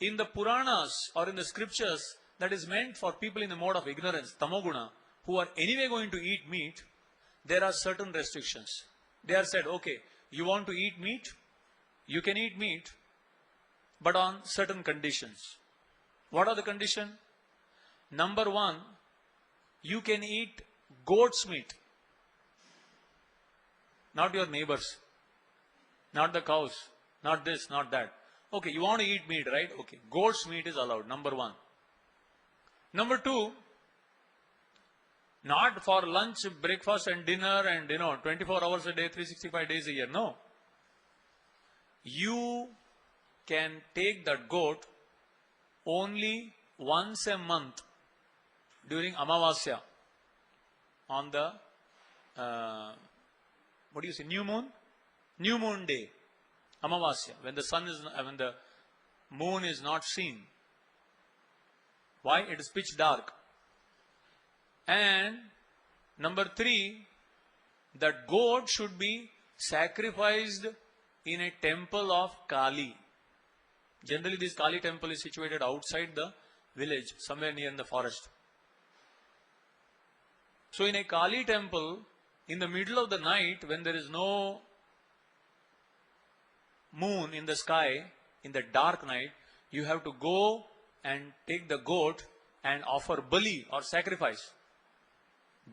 in the Puranas or in the scriptures that is meant for people in the mode of ignorance, tamoguna, who are anyway going to eat meat, there are certain restrictions. They are said, okay, you want to eat meat? You can eat meat, but on certain conditions. What are the conditions? Number one, you can eat goat's meat. Not your neighbors, not the cows, not this, not that. Okay, you want to eat meat, right? Okay, goat's meat is allowed, number one. Number two, not for lunch, breakfast and dinner and 24 hours a day, 365 days a year. No. You can take that goat only once a month during Amavasya on the new moon? New moon day, Amavasya, when the moon is not seen. Why? It is pitch dark. And number three, that goat should be sacrificed in a temple of Kali. Generally, this Kali temple is situated outside the village, somewhere near in the forest. So in a Kali temple, in the middle of the night, when there is no moon in the sky, in the dark night, you have to go and take the goat and offer bali or sacrifice.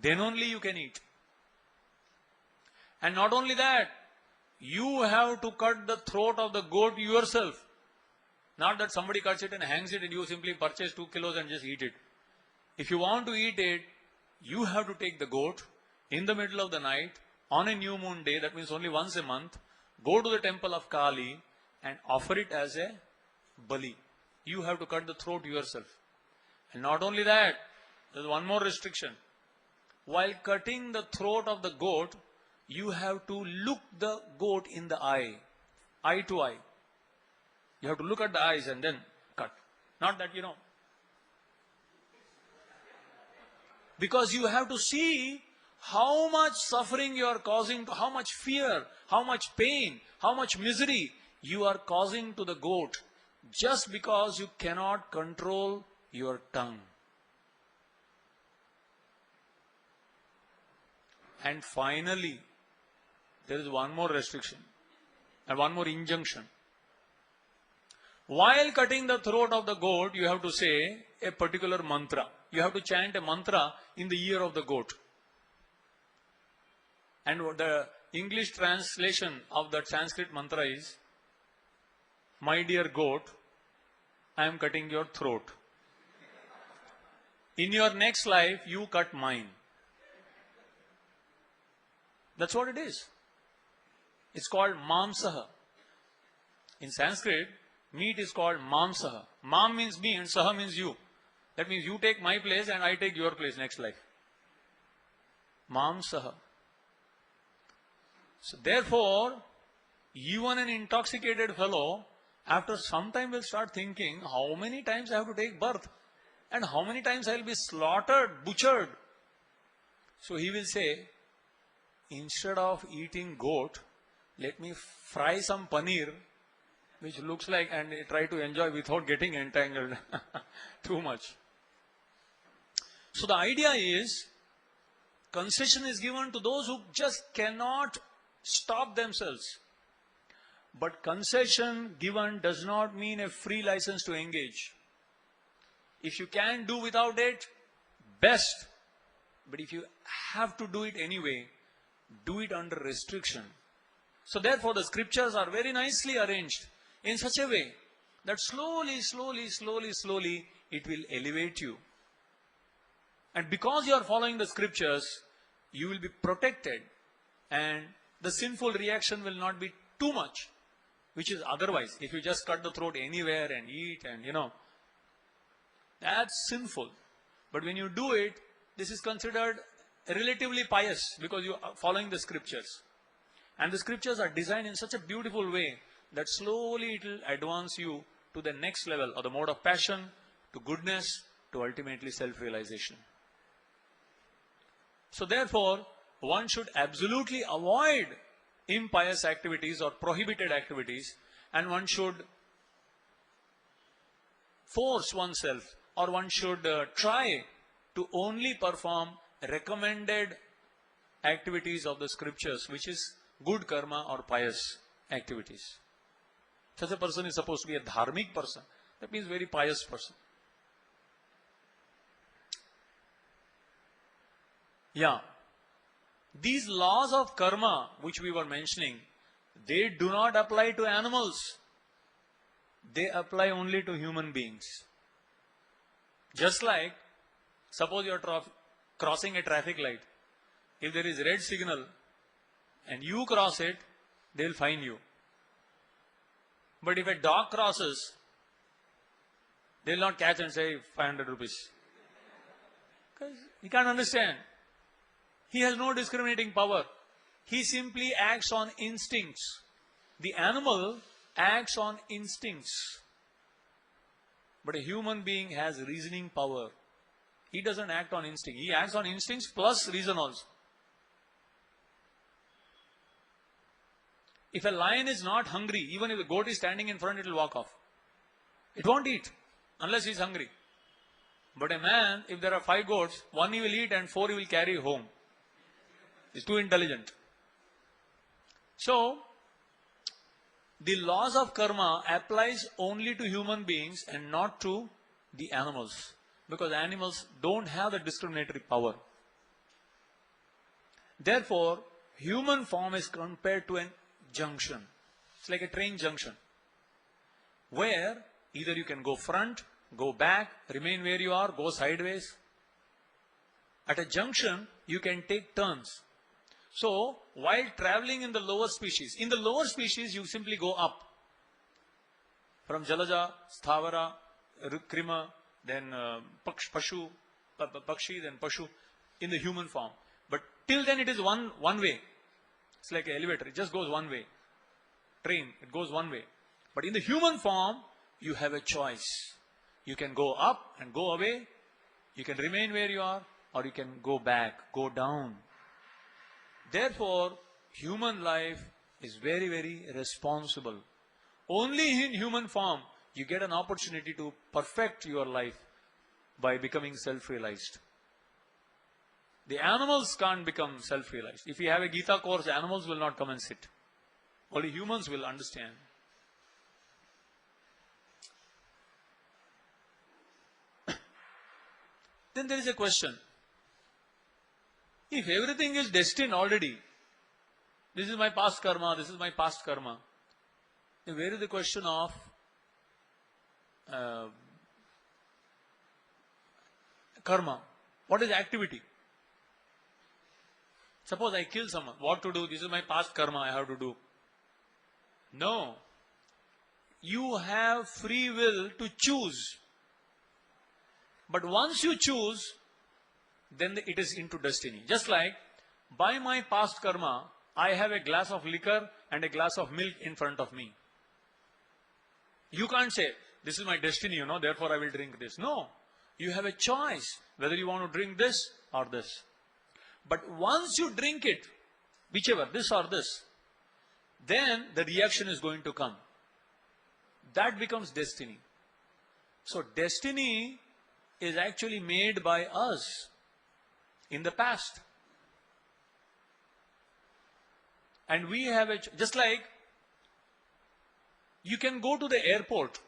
Then only you can eat. And not only that, you have to cut the throat of the goat yourself. Not that somebody cuts it and hangs it and you simply purchase 2 kilos and just eat it. If you want to eat it, you have to take the goat in the middle of the night on a new moon day, that means only once a month, go to the temple of Kali and offer it as a bali. You have to cut the throat yourself. And not only that, there is one more restriction. While cutting the throat of the goat, you have to look the goat in the eye to eye. You have to look at the eyes and then cut. Not that, because you have to see how much suffering you are causing, how much fear, how much pain, how much misery you are causing to the goat just because you cannot control your tongue. And finally, there is one more restriction and one more injunction. While cutting the throat of the goat, you have to say a particular mantra. You have to chant a mantra in the ear of the goat. And the English translation of that Sanskrit mantra is, my dear goat, I am cutting your throat. In your next life, you cut mine. That's what it is. It's called mamsaha. In Sanskrit, meat is called mamsaha. Mam means me and saha means you. That means you take my place and I take your place next life. Mamsaha. So therefore, even an intoxicated fellow, after some time will start thinking, how many times I have to take birth? And how many times I will be slaughtered, butchered? So he will say, instead of eating goat, let me fry some paneer, which looks like, and try to enjoy without getting entangled too much. So the idea is, concession is given to those who just cannot stop themselves. But concession given does not mean a free license to engage. If you can do without it, best. But if you have to do it anyway, do it under restriction. So therefore the scriptures are very nicely arranged in such a way that slowly it will elevate you. And because you are following the scriptures, you will be protected and the sinful reaction will not be too much, which is otherwise. If you just cut the throat anywhere and eat and that's sinful. But when you do it, this is considered relatively pious because you are following the scriptures. And the scriptures are designed in such a beautiful way that slowly it will advance you to the next level of the mode of passion, to goodness, to ultimately self-realization. So therefore, one should absolutely avoid impious activities or prohibited activities, and one should force oneself, or one should try to only perform recommended activities of the scriptures, which is good karma or pious activities. Such a person is supposed to be a dharmic person. That means very pious person. Yeah. These laws of karma, which we were mentioning, they do not apply to animals. They apply only to human beings. Just like, suppose you are crossing a traffic light. If there is red signal and you cross it, they will fine you. But if a dog crosses, they will not catch and say 500 rupees. Because he can't understand. He has no discriminating power. He simply acts on instincts. The animal acts on instincts. But a human being has reasoning power. He doesn't act on instinct. He acts on instincts plus reason also. If a lion is not hungry, even if the goat is standing in front, it will walk off. It won't eat unless he is hungry. But a man, if there are 5 goats, 1 he will eat and 4 he will carry home. He's too intelligent. So, the laws of karma applies only to human beings and not to the animals. Because animals don't have the discriminatory power. Therefore, human form is compared to a junction. It's like a train junction, where either you can go front, go back, remain where you are, go sideways. At a junction, you can take turns. So, while traveling in the lower species, you simply go up. From Jalaja, Sthavara, Krima, then Pakshi, then Pashu, in the human form. But till then it is one way. It's like an elevator, it just goes one way. Train, it goes one way. But in the human form, you have a choice. You can go up and go away, you can remain where you are, or you can go back, go down. Therefore, human life is very, very responsible. Only in human form, you get an opportunity to perfect your life by becoming self-realized. The animals can't become self-realized. If you have a Gita course, animals will not come and sit. Only humans will understand. Then there is a question. If everything is destined already, this is my past karma, this is my past karma, then where is the question of karma? What is activity? Suppose I kill someone, what to do? This is my past karma, I have to do. No. You have free will to choose. But once you choose, then it is into destiny. Just like, by my past karma, I have a glass of liquor and a glass of milk in front of me. You can't say, this is my destiny, therefore I will drink this. No. You have a choice, whether you want to drink this or this. But once you drink it, whichever, this or this, then the reaction is going to come. That becomes destiny. So destiny is actually made by us in the past. And we have just like, you can go to the airport,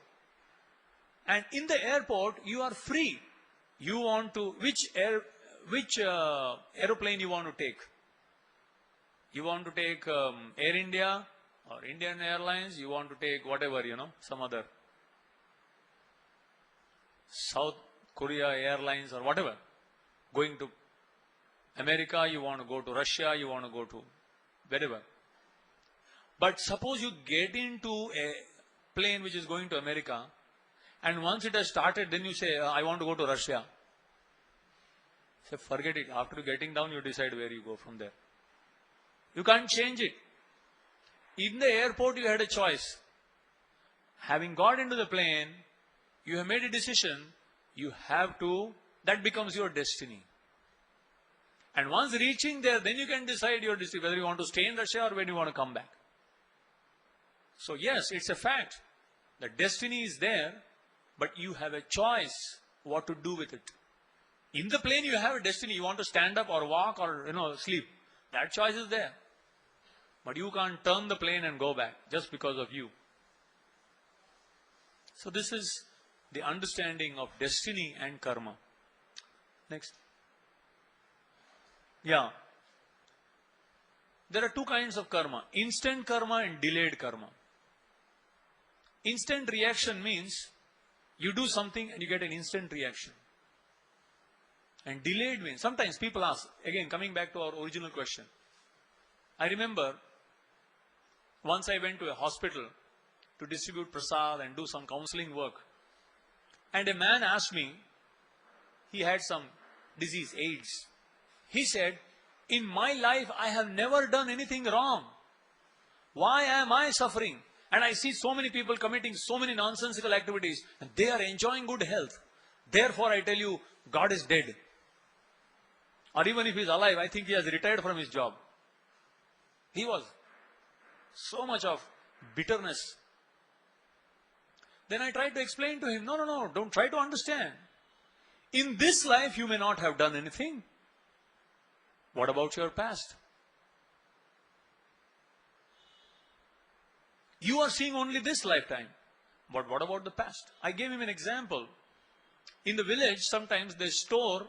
and in the airport you are free. You want to, which aeroplane you want to take? You want to take Air India or Indian Airlines, you want to take whatever, some other South Korea Airlines or whatever. Going to America, you want to go to Russia, you want to go to wherever. But suppose you get into a plane which is going to America, and once it has started, then you say, I want to go to Russia. So forget it. After getting down, you decide where you go from there. You can't change it. In the airport, you had a choice. Having got into the plane, you have made a decision, you have to, that becomes your destiny. And once reaching there, then you can decide your destiny, whether you want to stay in Russia or when you want to come back. So yes, it's a fact that destiny is there, But you have a choice what to do with it. In the plane you have a destiny. You want to stand up or walk or sleep. That choice is there. But you can't turn the plane and go back just because of you. So this is the understanding of destiny and karma. Next. Yeah. There are two kinds of karma. Instant karma and delayed karma. Instant reaction means you do something and you get an instant reaction. And delayed means, sometimes people ask, again coming back to our original question. I remember once I went to a hospital to distribute prasad and do some counseling work. And a man asked me, he had some disease, AIDS. He said, in my life I have never done anything wrong. Why am I suffering? And I see so many people committing so many nonsensical activities and they are enjoying good health. Therefore I tell you, God is dead. Or even if he is alive, I think he has retired from his job. He was so much of bitterness. Then I tried to explain to him, no, don't try to understand. In this life you may not have done anything. What about your past? You are seeing only this lifetime. But what about the past? I gave him an example. In the village, sometimes they store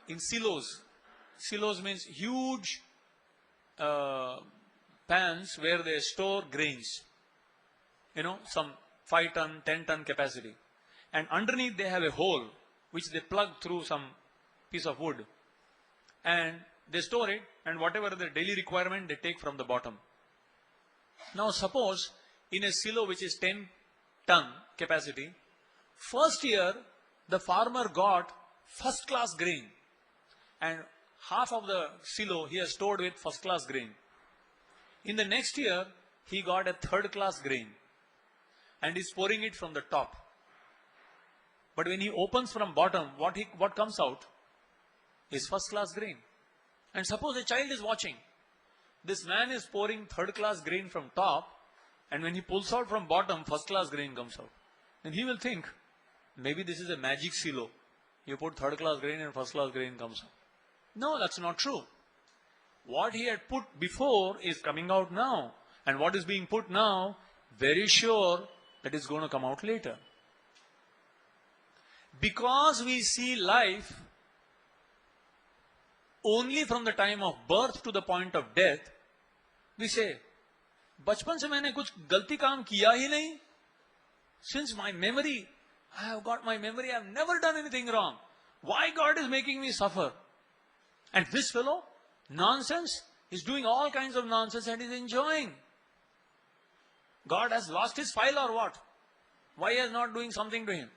in silos. Silos means huge pans where they store grains. Some 5 ton, 10 ton capacity. And underneath they have a hole which they plug through some piece of wood. And they store it, and whatever the daily requirement they take from the bottom. Now suppose in a silo which is 10 ton capacity, first year the farmer got first class grain. And half of the silo he has stored with first class grain. In the next year, he got a third class grain and is pouring it from the top. But when he opens from bottom, what comes out is first class grain. And suppose a child is watching. This man is pouring third class grain from top, and when he pulls out from bottom, first class grain comes out. And he will think, maybe this is a magic silo. You put third class grain and first class grain comes out. No, that's not true. What he had put before is coming out now. And what is being put now, very sure that is going to come out later. Because we see life only from the time of birth to the point of death, we say, बचपन से मैंने कुछ गलती काम किया ही नहीं. Since my memory, I have got my memory, I have never done anything wrong. Why God is making me suffer? And this fellow, nonsense, is doing all kinds of nonsense and is enjoying. God has lost his file or what? Why he is not doing something to him?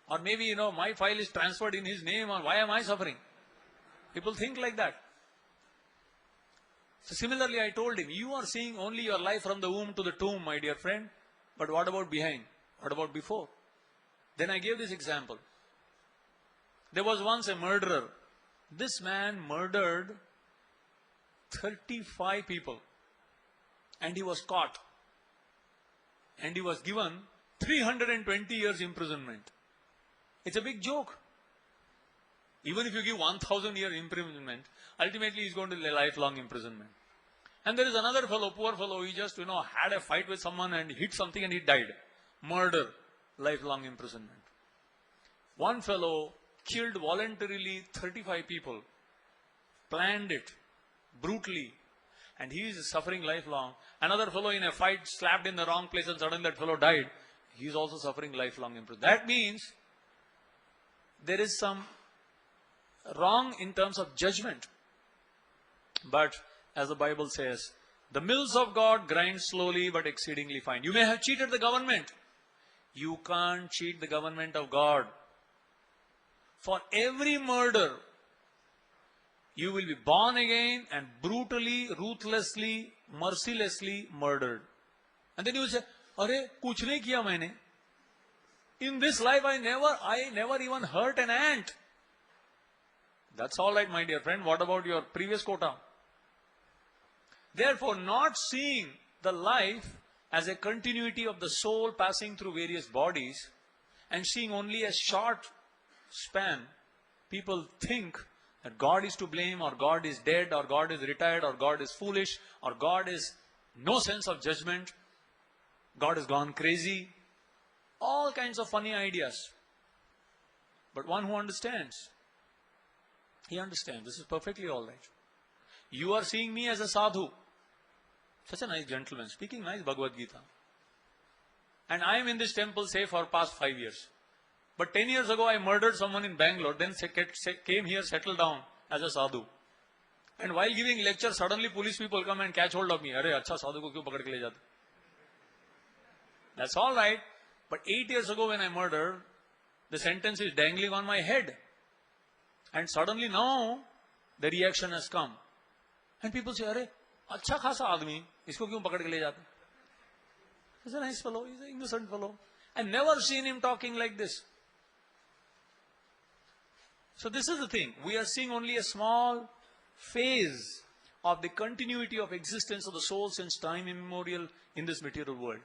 Or maybe, my file is transferred in his name, or why am I suffering? People think like that. So similarly, I told him, you are seeing only your life from the womb to the tomb, my dear friend. But what about behind? What about before? Then I gave this example. There was once a murderer. This man murdered 35 people. And he was caught. And he was given 320 years imprisonment. It's a big joke. Even if you give 1,000 years imprisonment, ultimately he's going to lifelong imprisonment. And there is another fellow, poor fellow, he just, had a fight with someone and hit something and he died. Murder, lifelong imprisonment. One fellow killed voluntarily 35 people, planned it brutally, and he is suffering lifelong. Another fellow in a fight slapped in the wrong place and suddenly that fellow died. He is also suffering lifelong imprisonment. That means there is some wrong in terms of judgment. But as the Bible says, the mills of God grind slowly but exceedingly fine. You may have cheated the government. You can't cheat the government of God. For every murder, you will be born again and brutally, ruthlessly, mercilessly murdered. And then you will say, "Arey, kuch nahi kiya maine. In this life, I never even hurt an ant." That's all right, my dear friend. What about your previous quota? Therefore, not seeing the life as a continuity of the soul passing through various bodies and seeing only a short span, people think that God is to blame, or God is dead, or God is retired, or God is foolish, or God is no sense of judgment, God has gone crazy. All kinds of funny ideas. But one who understands, he understands. This is perfectly all right. You are seeing me as a sadhu. Such a nice gentleman, speaking nice Bhagavad Gita. And I am in this temple, say, for past 5 years. But 10 years ago, I murdered someone in Bangalore, then came here, settled down as a sadhu. And while giving lecture, suddenly police people come and catch hold of me. Arey, acha sadhu ko kyun pakad ke le jate? That's all right. But 8 years ago when I murdered, the sentence is dangling on my head. And suddenly now, the reaction has come. And people say, Arey, acha khasa aadmi, isko kyun pakad ke le jate? He's a nice fellow, he's an innocent fellow. I've never seen him talking like this. So this is the thing. We are seeing only a small phase of the continuity of existence of the soul since time immemorial in this material world.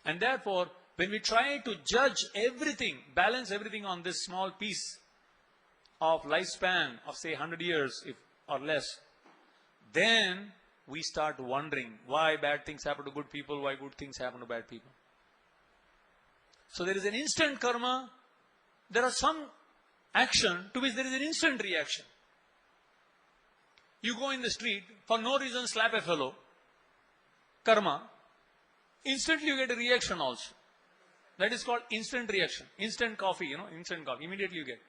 And therefore, when we try to judge everything, balance everything on this small piece of lifespan of say 100 years or less, then we start wondering why bad things happen to good people, why good things happen to bad people. So there is an instant karma, there are some action to which there is an instant reaction. You go in the street, for no reason slap a fellow, karma, instantly you get a reaction also. That is called instant reaction. Instant coffee, instant coffee, immediately you get.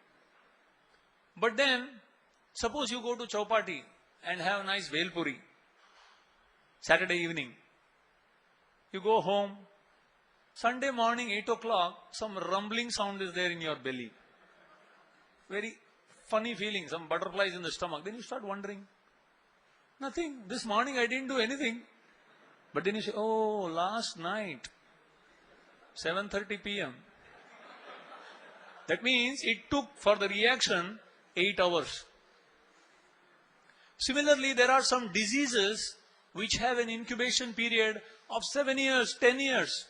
But then, suppose you go to Chowpatty and have a nice Velpuri, Saturday evening. You go home, Sunday morning 8 o'clock, some rumbling sound is there in your belly. Very funny feeling, some butterflies in the stomach. Then you start wondering, nothing, this morning I didn't do anything. But then you say, oh, last night, 7:30 p.m. That means it took for the reaction 8 hours. Similarly, there are some diseases which have an incubation period of 7 years, 10 years.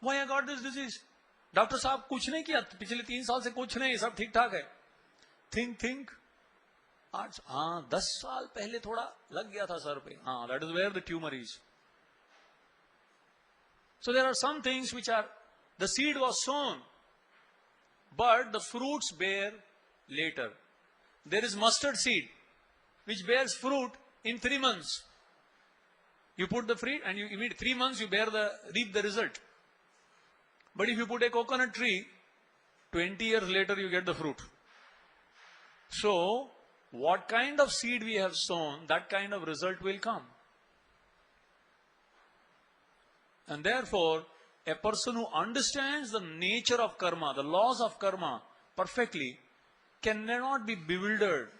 Why I got this disease? Doctor साहब कुछ नहीं किया पिछले 3 साल से कुछ नहीं सब ठीक ठाक है थिंक आज 10 साल पहले थोड़ा लग गया था सर पे that is where the tumor is. So there are some things which are the seed was sown but the fruits bear later. There is mustard seed which bears fruit in 3 months. You put the fruit and you immediately 3 months you reap the result. But if you put a coconut tree, 20 years later you get the fruit. So, what kind of seed we have sown, that kind of result will come. And therefore, a person who understands the nature of karma, the laws of karma perfectly, cannot be bewildered.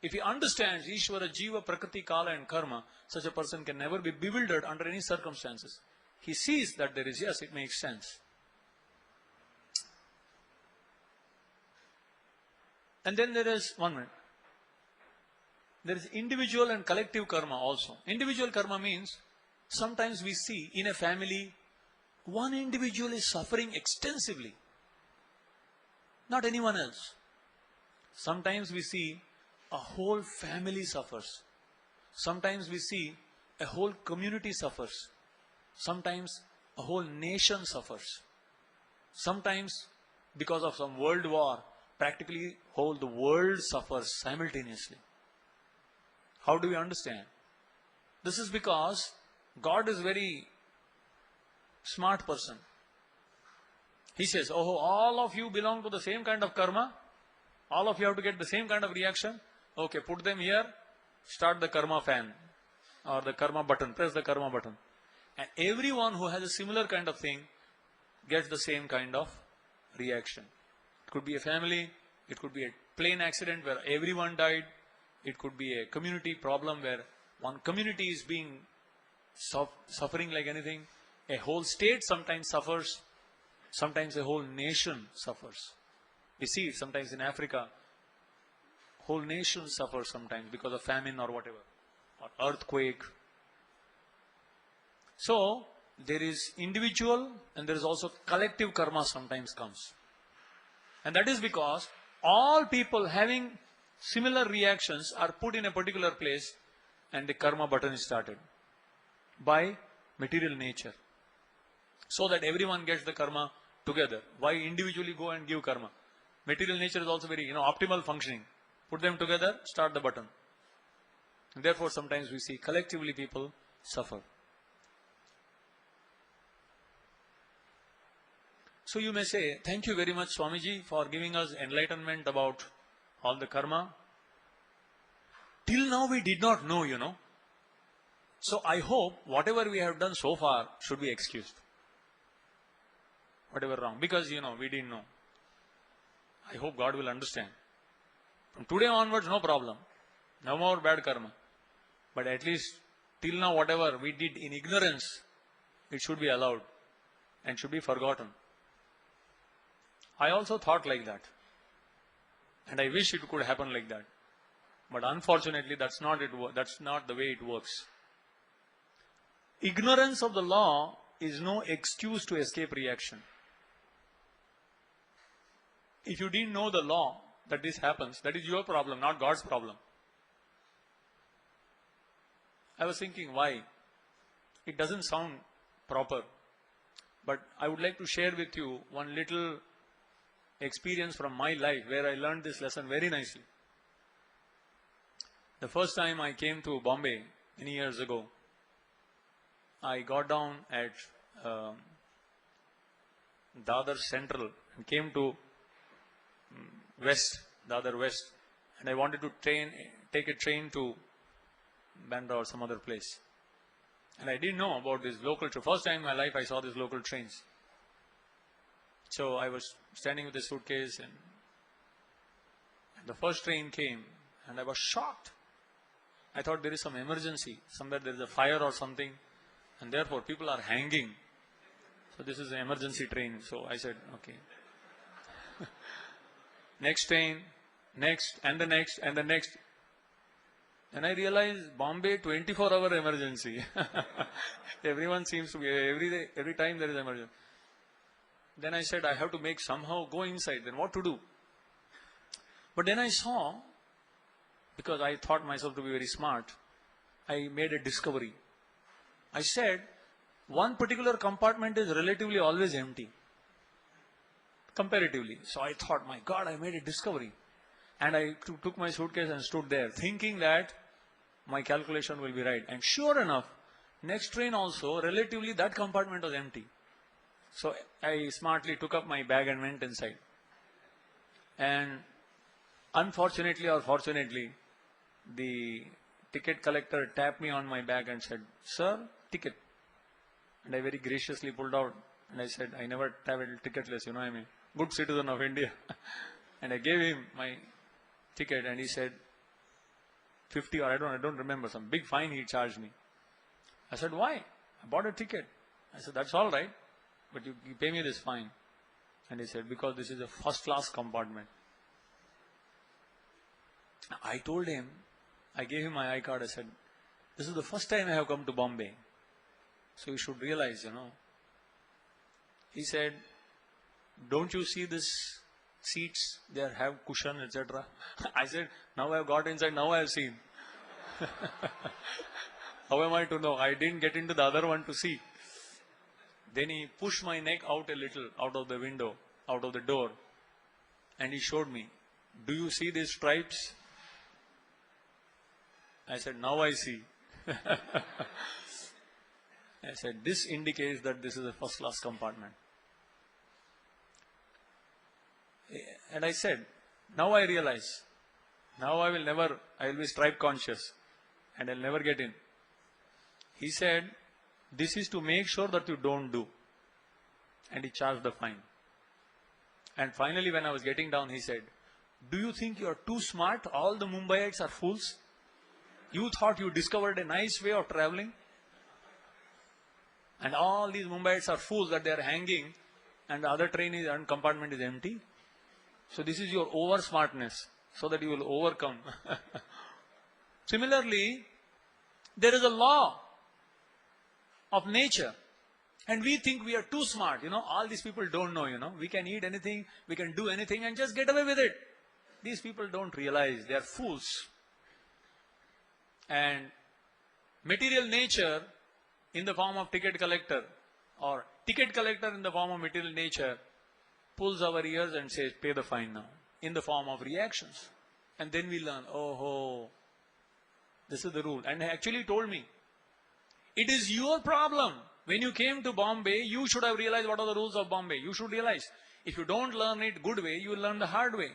If he understands Ishvara, Jiva, Prakriti, Kala and Karma, such a person can never be bewildered under any circumstances. He sees that there is, yes, it makes sense. And then there is, one minute, there is individual and collective karma also. Individual karma means, sometimes we see in a family, one individual is suffering extensively, not anyone else. Sometimes we see a whole family suffers. Sometimes we see a whole community suffers. Sometimes a whole nation suffers. Sometimes because of some world war, practically whole the world suffers simultaneously. How do we understand? This is because God is very smart person. He says, oh, all of you belong to the same kind of karma. All of you have to get the same kind of reaction. Okay, put them here, start the karma fan or the karma button, press the karma button. And everyone who has a similar kind of thing gets the same kind of reaction. It could be a family, it could be a plane accident where everyone died, it could be a community problem where one community is being suffering like anything. A whole state sometimes suffers, sometimes a whole nation suffers. We see it sometimes in Africa, whole nations suffer sometimes because of famine or whatever, or earthquake. So, there is individual and there is also collective karma sometimes comes. And that is because all people having similar reactions are put in a particular place and the karma button is started by material nature. So that everyone gets the karma together. Why individually go and give karma? Material nature is also very, optimal functioning. Put them together, start the button. And therefore, sometimes we see collectively people suffer. So you may say, thank you very much Swamiji for giving us enlightenment about all the karma. Till now we did not know, So I hope whatever we have done so far should be excused. Whatever wrong, because we didn't know. I hope God will understand. From today onwards, no problem. No more bad karma. But at least till now whatever we did in ignorance, it should be allowed and should be forgotten. I also thought like that. And I wish it could happen like that. But unfortunately, that's not the way it works. Ignorance of the law is no excuse to escape reaction. If you didn't know the law that this happens, that is your problem, not God's problem. I was thinking why. It doesn't sound proper. But I would like to share with you one little experience from my life where I learned this lesson very nicely. The first time I came to Bombay many years ago, I got down at Dadar Central and came to Dadar West, and I wanted to take a train to Bandra or some other place. And I didn't know about this local train. First time in my life I saw these local trains. So I was standing with a suitcase and the first train came and I was shocked. I thought there is some emergency. Somewhere there is a fire or something and therefore people are hanging. So this is an emergency train. So I said, okay. Next train, next and the next and the next. And I realized Bombay 24-hour emergency. Everyone seems to be, every time there is emergency. Then I said, I have to make somehow go inside. Then what to do? But then I saw, because I thought myself to be very smart, I made a discovery. I said, one particular compartment is relatively always empty. Comparatively. So I thought, my God, I made a discovery. And I took my suitcase and stood there, thinking that my calculation will be right. And sure enough, next train also, relatively that compartment was empty. So I smartly took up my bag and went inside. And unfortunately or fortunately, the ticket collector tapped me on my bag and said, "Sir, ticket." And I very graciously pulled out and I said, "I never traveled ticketless, I mean, good citizen of India." And I gave him my ticket and he said, 50 or I don't remember, some big fine he charged me. I said, "Why? I bought a ticket." I said, "That's all right, but you pay me this fine." And he said, "Because this is a first class compartment." I told him, I gave him my I-card, I said, "This is the first time I have come to Bombay. So you should realize, He said, "Don't you see this seats, they have cushion, etc." I said, "Now I have got inside, now I have seen." How am I to know? I didn't get into the other one to see. Then he pushed my neck out a little, out of the window, out of the door. And he showed me, "Do you see these stripes?" I said, "Now I see." I said, "This indicates that this is a first class compartment." And I said, "Now I realize, now I will be stripe conscious and I'll never get in." He said, "This is to make sure that you don't do." And he charged the fine. And finally when I was getting down, he said, "Do you think you are too smart? All the Mumbaiites are fools. You thought you discovered a nice way of traveling? And all these Mumbaiites are fools that they are hanging and the other train and compartment is empty. So this is your over smartness, so that you will overcome." Similarly, there is a law. of nature. And we think we are too smart. All these people don't know, we can eat anything, we can do anything and just get away with it. These people don't realize they are fools. And material nature in the form of ticket collector, or ticket collector in the form of material nature, pulls our ears and says, pay the fine now, in the form of reactions. And then we learn, oh, this is the rule. And he actually told me, it is your problem. When you came to Bombay, you should have realized what are the rules of Bombay. You should realize, if you don't learn it good way, you will learn the hard way.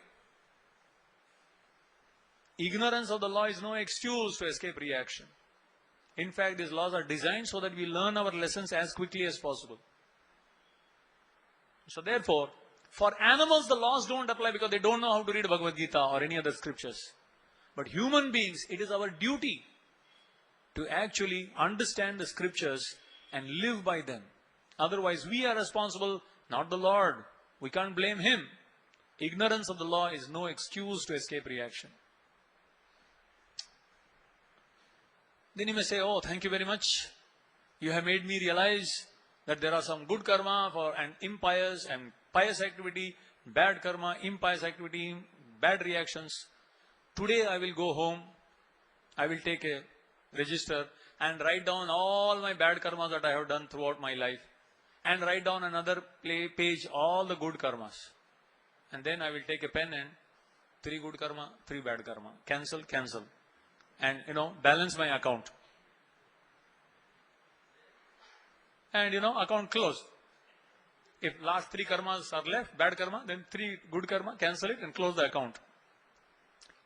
Ignorance of the law is no excuse to escape reaction. In fact, these laws are designed so that we learn our lessons as quickly as possible. So therefore, for animals, the laws don't apply because they don't know how to read Bhagavad Gita or any other scriptures. But human beings, it is our duty to actually understand the scriptures and live by them. Otherwise, we are responsible, not the Lord. We can't blame Him. Ignorance of the law is no excuse to escape reaction. Then you may say, oh, thank you very much. You have made me realize that there are some good karma for an impious and pious activity, bad karma, impious activity, bad reactions. Today I will go home, I will take a register and write down all my bad karmas that I have done throughout my life, and write down another page all the good karmas. And then I will take a pen and 3 good karma, 3 bad karma. Cancel. And balance my account. And account closed. If last 3 karmas are left, bad karma, then 3 good karma, cancel it and close the account.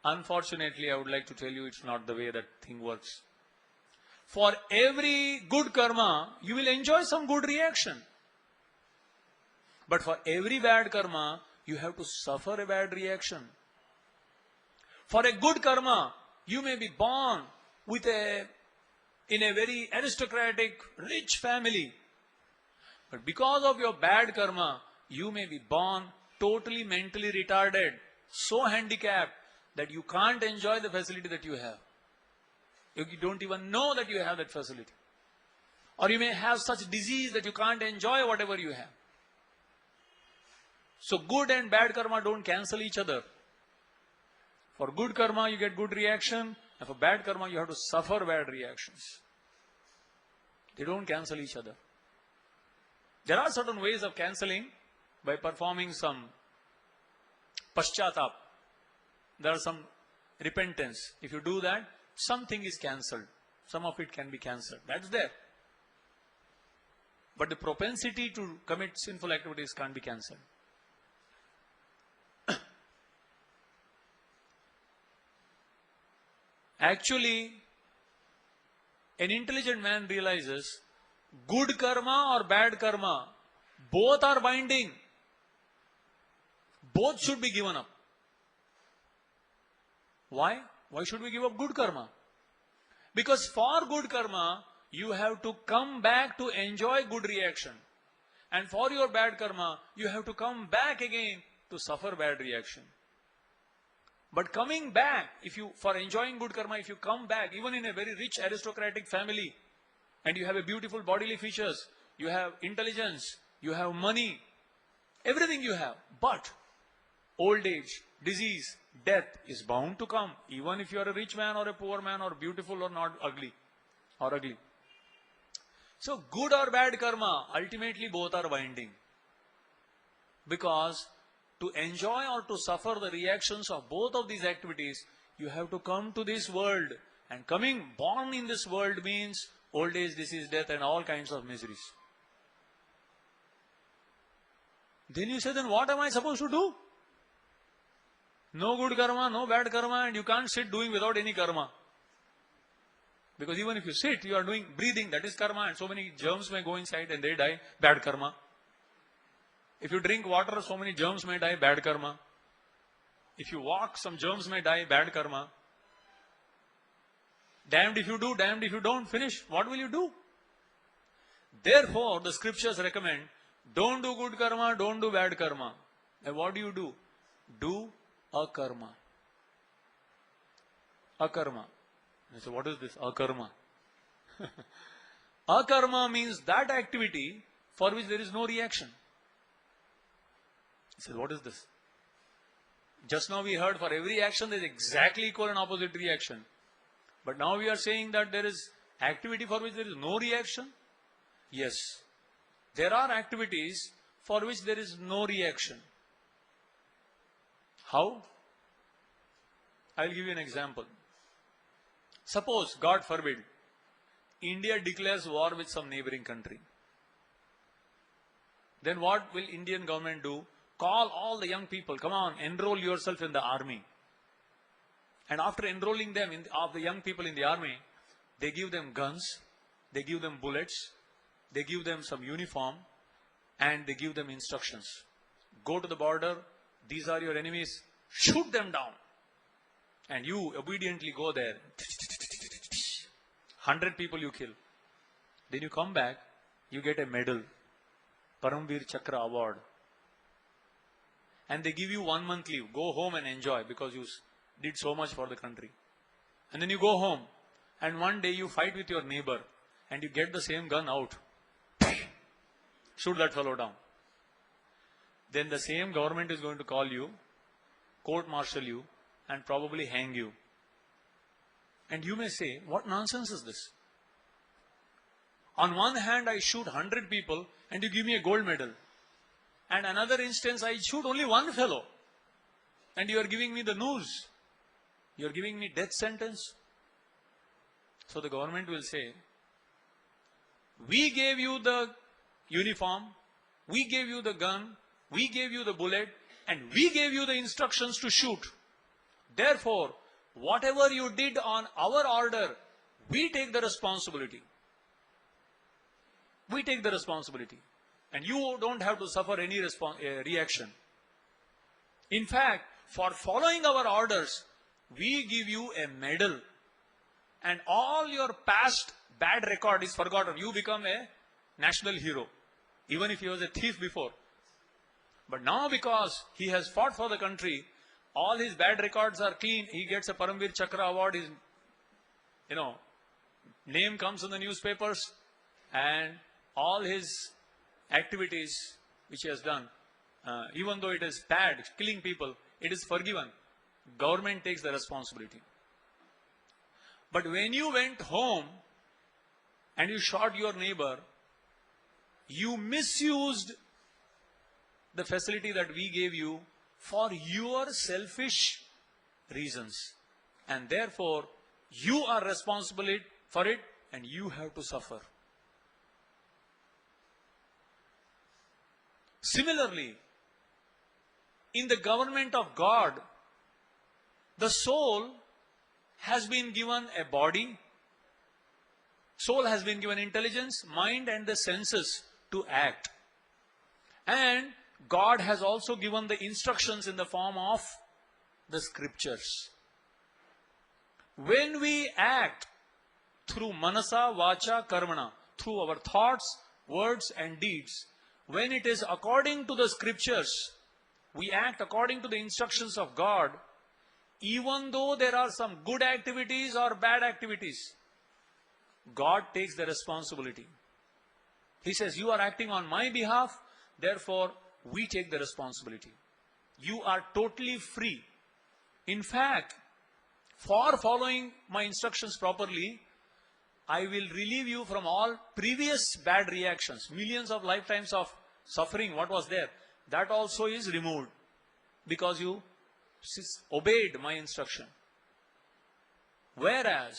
Unfortunately, I would like to tell you it's not the way that thing works. For every good karma, you will enjoy some good reaction. But for every bad karma, you have to suffer a bad reaction. For a good karma, you may be born in a very aristocratic, rich family. But because of your bad karma, you may be born totally mentally retarded, so handicapped that you can't enjoy the facility that you have. You don't even know that you have that facility. Or you may have such disease that you can't enjoy whatever you have. So good and bad karma don't cancel each other. For good karma, you get good reaction, and for bad karma, you have to suffer bad reactions. They don't cancel each other. There are certain ways of cancelling by performing some paschatap. There are some repentance. If you do that, something is cancelled. Some of it can be cancelled. That's there. But the propensity to commit sinful activities can't be cancelled. Actually, an intelligent man realizes good karma or bad karma, both are binding. Both should be given up. Why? Why should we give up good karma? Because for good karma, you have to come back to enjoy good reaction. And for your bad karma, you have to come back again to suffer bad reaction. But coming back, for enjoying good karma, if you come back, even in a very rich aristocratic family, and you have a beautiful bodily features, you have intelligence, you have money, everything you have, but old age, disease, death is bound to come, even if you are a rich man or a poor man or beautiful or not ugly, or ugly. So good or bad karma, ultimately both are binding. Because to enjoy or to suffer the reactions of both of these activities, you have to come to this world. And born in this world means old age, disease, death and all kinds of miseries. Then you say, then what am I supposed to do? No good karma, no bad karma, and you can't sit doing without any karma. Because even if you sit, you are doing breathing, that is karma, and so many germs may go inside and they die, bad karma. If you drink water, so many germs may die, bad karma. If you walk, some germs may die, bad karma. Damned if you do, damned if you don't, finish. What will you do? Therefore, the scriptures recommend, don't do good karma, don't do bad karma. And what do? Do akarma. Akarma. I say, what is this? Akarma. Akarma means that activity for which there is no reaction. He says, what is this? Just now we heard for every action there is exactly equal and opposite reaction. But now we are saying that there is activity for which there is no reaction. Yes, there are activities for which there is no reaction. How? I will give you an example. Suppose, God forbid, India declares war with some neighboring country. Then what will Indian government do? Call all the young people, come on, enroll yourself in the army. And after enrolling them, of the young people in the army, they give them guns, they give them bullets, they give them some uniform, and they give them instructions. Go to the border, these are your enemies, shoot them down. And you obediently go there. 100 people you kill. Then you come back, you get a medal, Paramveer Chakra award. And they give you 1 month leave. Go home and enjoy because you did so much for the country. And then you go home and one day you fight with your neighbor and you get the same gun out. Shoot that fellow down. Then the same government is going to call you, court-martial you, and probably hang you. And you may say, what nonsense is this? On one hand, I shoot 100 people and you give me a gold medal. And another instance, I shoot only one fellow. And you are giving me the news. You are giving me death sentence. So the government will say, we gave you the uniform, we gave you the gun, we gave you the bullet, and we gave you the instructions to shoot. Therefore, whatever you did on our order, we take the responsibility. We take the responsibility. And you don't have to suffer any reaction. In fact, for following our orders, we give you a medal. And all your past bad record is forgotten. You become a national hero. Even if he was a thief before. But now because he has fought for the country, all his bad records are clean. He gets a Paramveer Chakra award. His, name comes in the newspapers. And all his activities which he has done, even though it is bad, killing people, it is forgiven. Government takes the responsibility. But when you went home and you shot your neighbor, you misused the facility that we gave you for your selfish reasons. And therefore, you are responsible for it and you have to suffer. Similarly, in the government of God, the soul has been given a body, soul has been given intelligence, mind and the senses to act. And God has also given the instructions in the form of the scriptures. When we act through manasa, vacha, karmana, through our thoughts, words and deeds, when it is according to the scriptures, we act according to the instructions of God, even though there are some good activities or bad activities, God takes the responsibility. He says, you are acting on my behalf, therefore we take the responsibility. You are totally free. In fact, for following my instructions properly, I will relieve you from all previous bad reactions. Millions of lifetimes of suffering, what was there, that also is removed because you obeyed my instruction. Whereas,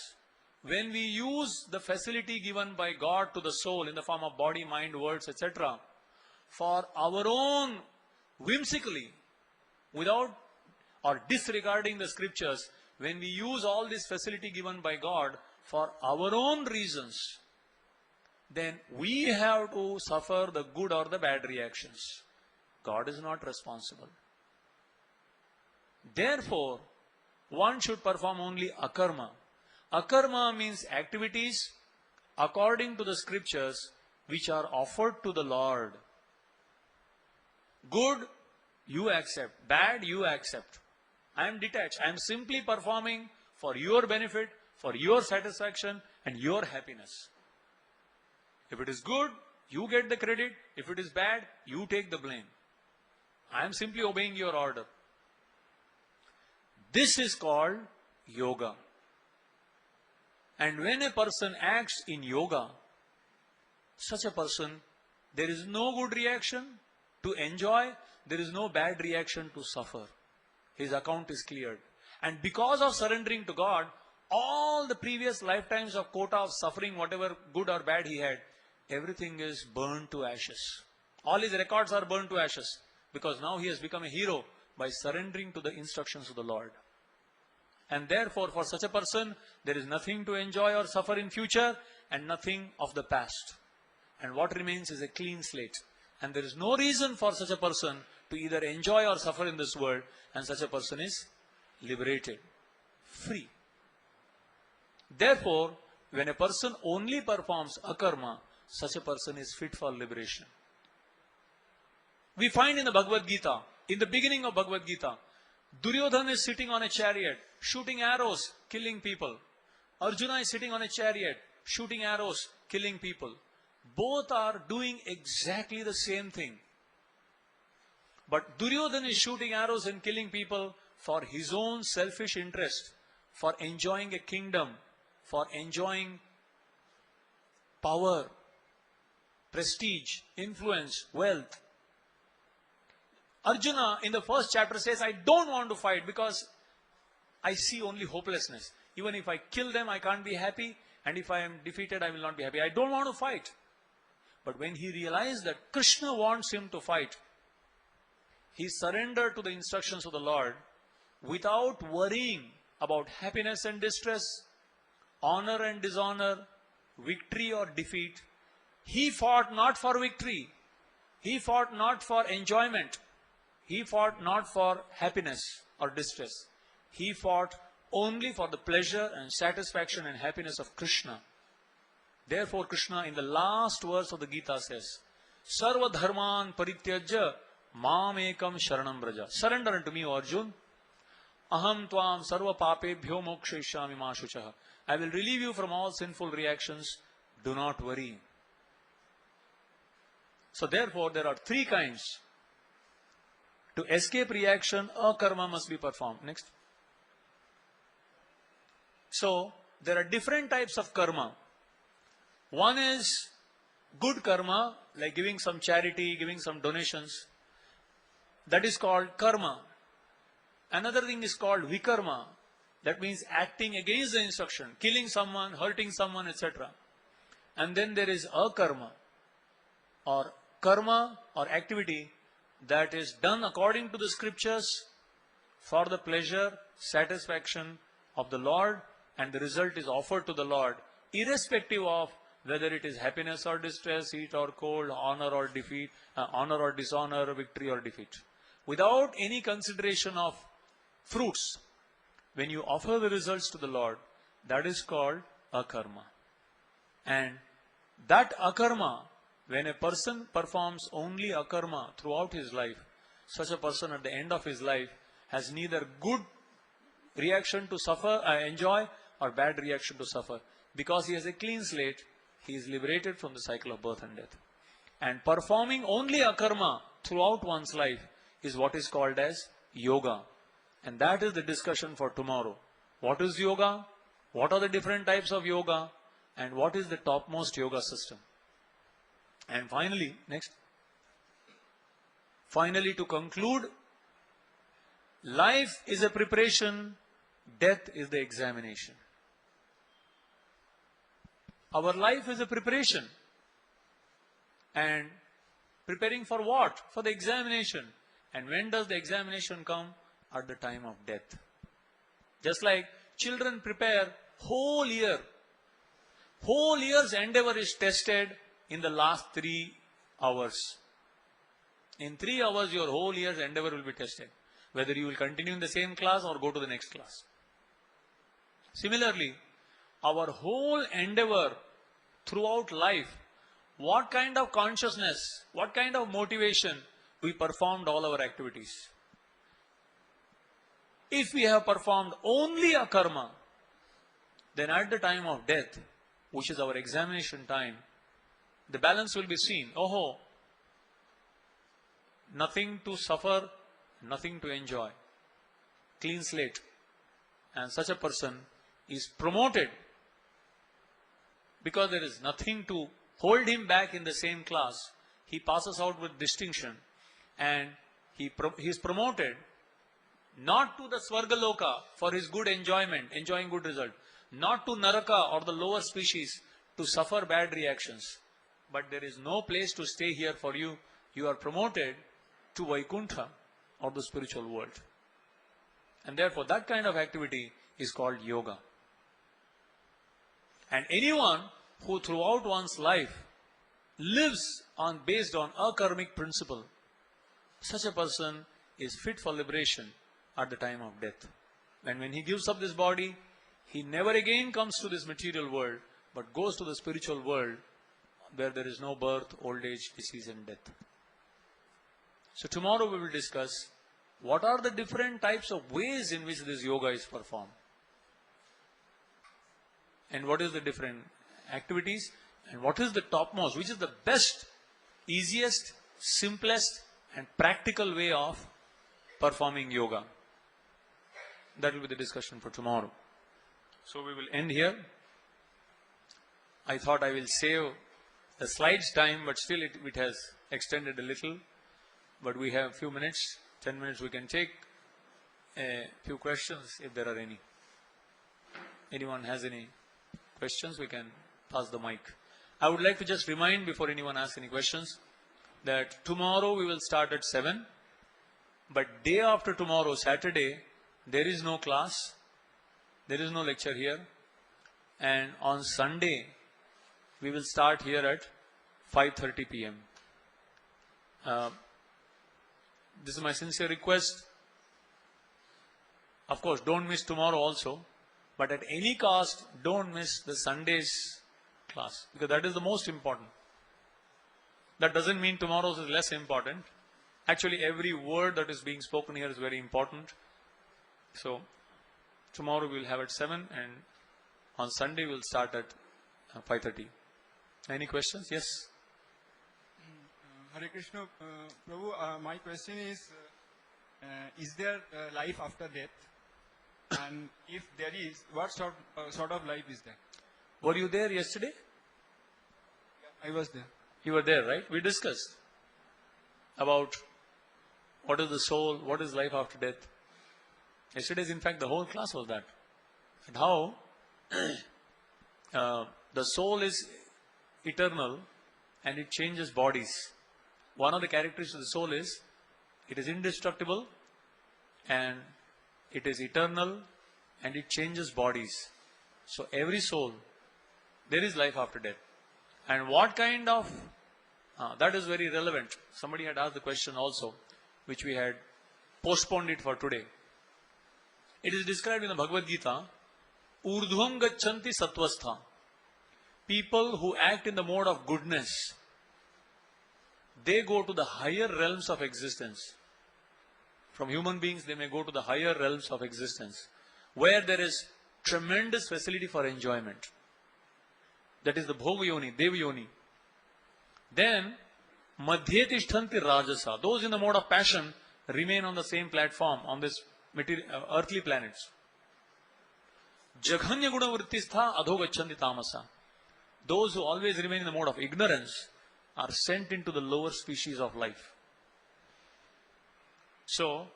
when we use the facility given by God to the soul in the form of body, mind, words, etc., for our own whimsically, without or disregarding the scriptures, when we use all this facility given by God for our own reasons, then we have to suffer the good or the bad reactions. God is not responsible. Therefore, one should perform only akarma. Akarma means activities according to the scriptures which are offered to the Lord. Good, you accept. Bad, you accept. I am detached. I am simply performing for your benefit, for your satisfaction and your happiness. If it is good, you get the credit. If it is bad, you take the blame. I am simply obeying your order. This is called yoga. And when a person acts in yoga, such a person, there is no good reaction to enjoy, there is no bad reaction to suffer. His account is cleared. And because of surrendering to God, all the previous lifetimes of quota of suffering, whatever good or bad he had, everything is burned to ashes. All his records are burned to ashes, because now he has become a hero by surrendering to the instructions of the Lord. And therefore, for such a person, there is nothing to enjoy or suffer in future, and nothing of the past. And what remains is a clean slate. And there is no reason for such a person to either enjoy or suffer in this world, and such a person is liberated, free. Therefore, when a person only performs akarma, such a person is fit for liberation. We find in the Bhagavad Gita, in the beginning of Bhagavad Gita, Duryodhana is sitting on a chariot, shooting arrows, killing people. Arjuna is sitting on a chariot, shooting arrows, killing people. Both are doing exactly the same thing. But Duryodhana is shooting arrows and killing people for his own selfish interest, for enjoying a kingdom, for enjoying power, prestige, influence, wealth. Arjuna in the first chapter says, I don't want to fight because I see only hopelessness. Even if I kill them, I can't be happy. And if I am defeated, I will not be happy. I don't want to fight. But when he realized that Krishna wants him to fight, he surrendered to the instructions of the Lord without worrying about happiness and distress, honor and dishonor, victory or defeat. He fought not for victory. He fought not for enjoyment. He fought not for happiness or distress. He fought only for the pleasure and satisfaction and happiness of Krishna. Therefore, Krishna in the last verse of the Gita says, Sarva dharman parityajya mam ekam sharanam braja. Surrender unto me, O Arjun. Aham tvam sarva papebhyo mokshayishyami ma shuchaha. I will relieve you from all sinful reactions. Do not worry. So therefore, there are three kinds. To escape reaction, a karma must be performed. Next. So, there are different types of karma. One is good karma, like giving some charity, giving some donations. That is called karma. Another thing is called vikarma. That means acting against the instruction, killing someone, hurting someone, etc. And then there is akarma, or karma or activity that is done according to the scriptures for the pleasure, satisfaction of the Lord, and the result is offered to the Lord, irrespective of whether it is happiness or distress, heat or cold, honor or defeat, honor or dishonor, victory or defeat. Without any consideration of fruits, when you offer the results to the Lord, that is called akarma. And that akarma, when a person performs only akarma throughout his life, such a person at the end of his life has neither good reaction to suffer, enjoy, or bad reaction to suffer. Because he has a clean slate, he is liberated from the cycle of birth and death. And performing only akarma throughout one's life is what is called as yoga. And that is the discussion for tomorrow. What is yoga? What are the different types of yoga? And what is the topmost yoga system? And finally, next. Finally, to conclude, life is a preparation, death is the examination. Our life is a preparation. And preparing for what? For the examination. And when does the examination come? At the time of death. Just like children prepare whole year. Whole year's endeavor is tested in the last 3 hours. In 3 hours, your whole year's endeavor will be tested. Whether you will continue in the same class or go to the next class. Similarly, our whole endeavor throughout life, what kind of consciousness, what kind of motivation we performed all our activities. If we have performed only a karma, then at the time of death, which is our examination time, the balance will be seen. Oh, nothing to suffer, nothing to enjoy. Clean slate. And such a person is promoted because there is nothing to hold him back in the same class. He passes out with distinction and he is promoted not to the Swargaloka for his good enjoyment, enjoying good result, not to Naraka or the lower species to suffer bad reactions. But there is no place to stay here for you. You are promoted to Vaikuntha or the spiritual world. And therefore that kind of activity is called yoga. And anyone who throughout one's life lives based on a karmic principle, such a person is fit for liberation at the time of death. And when he gives up this body, he never again comes to this material world, but goes to the spiritual world where there is no birth, old age, disease and death. So tomorrow we will discuss what are the different types of ways in which this yoga is performed. And what is the different activities and what is the topmost, which is the best, easiest, simplest and practical way of performing yoga. That will be the discussion for tomorrow. So we will end here. I thought I will save the slides time, but still it has extended a little. But we have a few minutes, 10 minutes we can take a few questions if there are any. Anyone has any questions, we can pass the mic. I would like to just remind before anyone asks any questions that tomorrow we will start at 7. But day after tomorrow, Saturday, there is no class. There is no lecture here. And on Sunday, we will start here at 5:30 p.m. This is my sincere request. Of course, don't miss tomorrow also. But at any cost, don't miss the Sunday's class. Because that is the most important. That doesn't mean tomorrow's is less important. Actually, every word that is being spoken here is very important. So, tomorrow we will have at 7 and on Sunday we will start at 5:30. Any questions? Yes? Hare Krishna, Prabhu, my question is there life after death? And if there is, what sort of life is there? Were you there yesterday? I was there. You were there, right? We discussed about what is the soul, what is life after death. Yesterday's, in fact, the whole class was that. And how the soul is eternal and it changes bodies. One of the characteristics of the soul is it is indestructible and it is eternal and it changes bodies. So every soul, there is life after death. And what kind of, that is very relevant. Somebody had asked the question also, which we had postponed it for today. It is described in the Bhagavad Gita, Urdhvam Gacchanti Sattvastha. People who act in the mode of goodness, they go to the higher realms of existence. From human beings, they may go to the higher realms of existence, where there is tremendous facility for enjoyment. That is the Bhoga Yoni, Deva Yoni. Then, Madhye Tishthanti Rajasa. Those in the mode of passion remain on the same platform, on this earthly planets. Jaghanya Guna Vrittistha Adho Gacchanti Tamasa. Those who always remain in the mode of ignorance are sent into the lower species of life. So,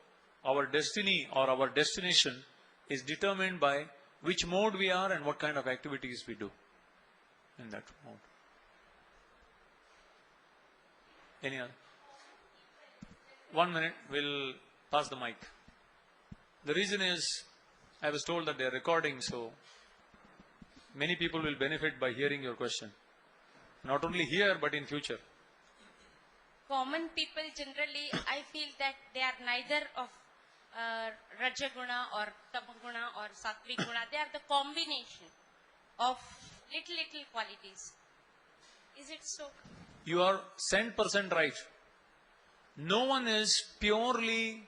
our destiny or our destination is determined by which mode we are and what kind of activities we do in that mode. Any other? 1 minute, we'll pass the mic. The reason is, I was told that they are recording, so many people will benefit by hearing your question. Not only here, but in future. Common people generally, I feel that they are neither of Rajaguna or Tamaguna or Sattvic Guna. They are the combination of little qualities. Is it so? You are 100% right. No one is purely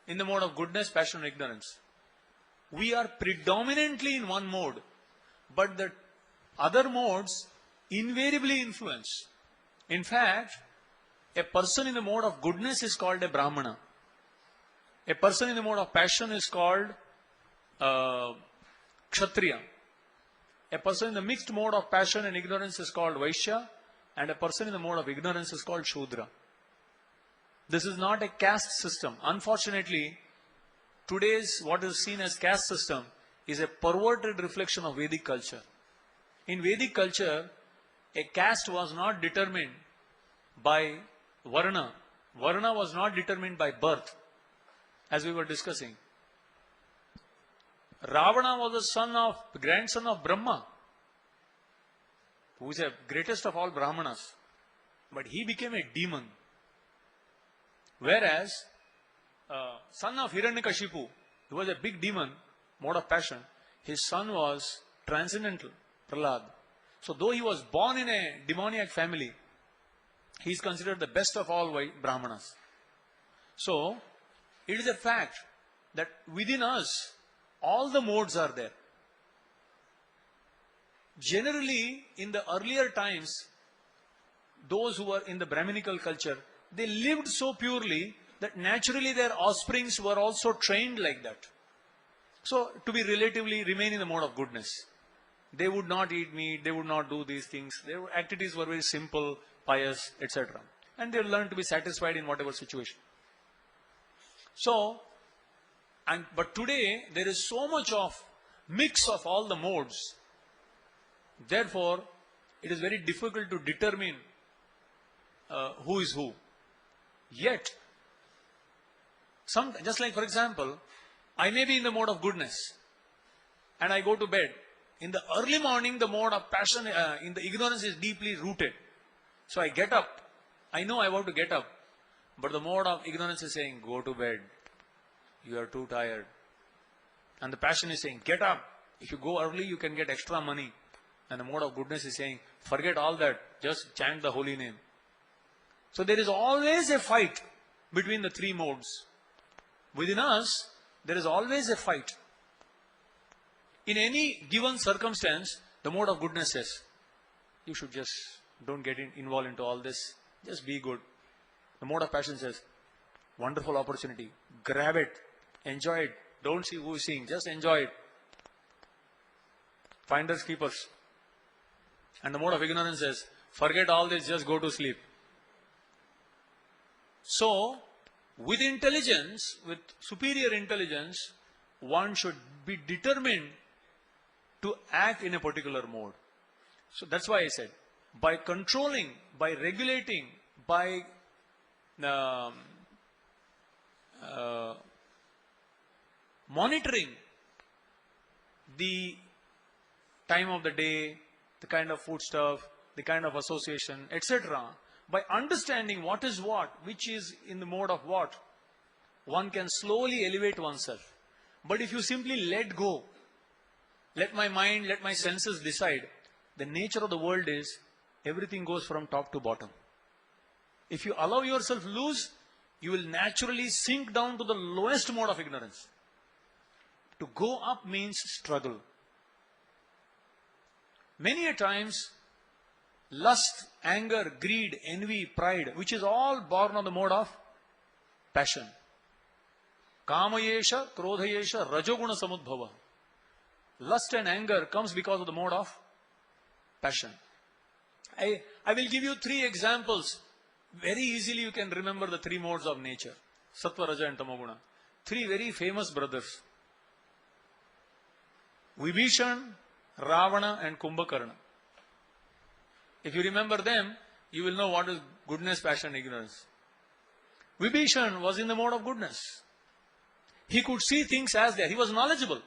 in the mode of goodness, passion, and ignorance. We are predominantly in one mode, but the other modes invariably influence. In fact, a person in the mode of goodness is called a Brahmana. A person in the mode of passion is called Kshatriya. A person in the mixed mode of passion and ignorance is called Vaishya, and a person in the mode of ignorance is called Shudra. This is not a caste system. Unfortunately, today's what is seen as caste system is a perverted reflection of Vedic culture. In Vedic culture, a caste was not determined by Varna. Varna was not determined by birth, as we were discussing. Ravana was the grandson of Brahma, who is the greatest of all Brahmanas. But he became a demon. Whereas, son of Hiranyakashipu, he was a big demon, mode of passion. His son was transcendental, Prahlad. So though he was born in a demoniac family, he is considered the best of all Brahmanas. So, it is a fact that within us, all the modes are there. Generally, in the earlier times, those who were in the Brahminical culture, they lived so purely that naturally their offsprings were also trained like that. So, to be relatively remain in the mode of goodness. They would not eat meat, they would not do these things. Their activities were very simple, pious, etc. And they learned to be satisfied in whatever situation. So, but today there is so much of mix of all the modes. Therefore, it is very difficult to determine who is who. Yet, just like for example, I may be in the mode of goodness and I go to bed. In the early morning, the mode of passion, in the ignorance is deeply rooted. So I get up. I know I want to get up. But the mode of ignorance is saying, go to bed. You are too tired. And the passion is saying, get up. If you go early, you can get extra money. And the mode of goodness is saying, forget all that. Just chant the holy name. So there is always a fight between the three modes. Within us, there is always a fight. In any given circumstance, the mode of goodness says, you should just don't get involved into all this. Just be good. The mode of passion says, wonderful opportunity. Grab it. Enjoy it. Don't see who is seeing. Just enjoy it. Finders keepers. And the mode of ignorance says, forget all this, just go to sleep. So, with intelligence, with superior intelligence, one should be determined to act in a particular mode. So that's why I said, by controlling, by regulating, by monitoring the time of the day, the kind of food stuff, the kind of association, etc. By understanding what is what, which is in the mode of what, one can slowly elevate oneself. But if you simply let go, let my mind, let my senses decide, the nature of the world is everything goes from top to bottom. If you allow yourself loose, you will naturally sink down to the lowest mode of ignorance. To go up means struggle. Many a times, lust, anger, greed, envy, pride, which is all born of the mode of passion. Kamayesha, krodhayesha, rajoguna samudbhava. Lust and anger comes because of the mode of passion. I will give you 3 examples. Very easily you can remember the 3 modes of nature. Sattva, Raja and Tamoguna. 3 very famous brothers. Vibhishan, Ravana and Kumbhakarna. If you remember them, you will know what is goodness, passion, ignorance. Vibhishan was in the mode of goodness. He could see things as they are. He was knowledgeable.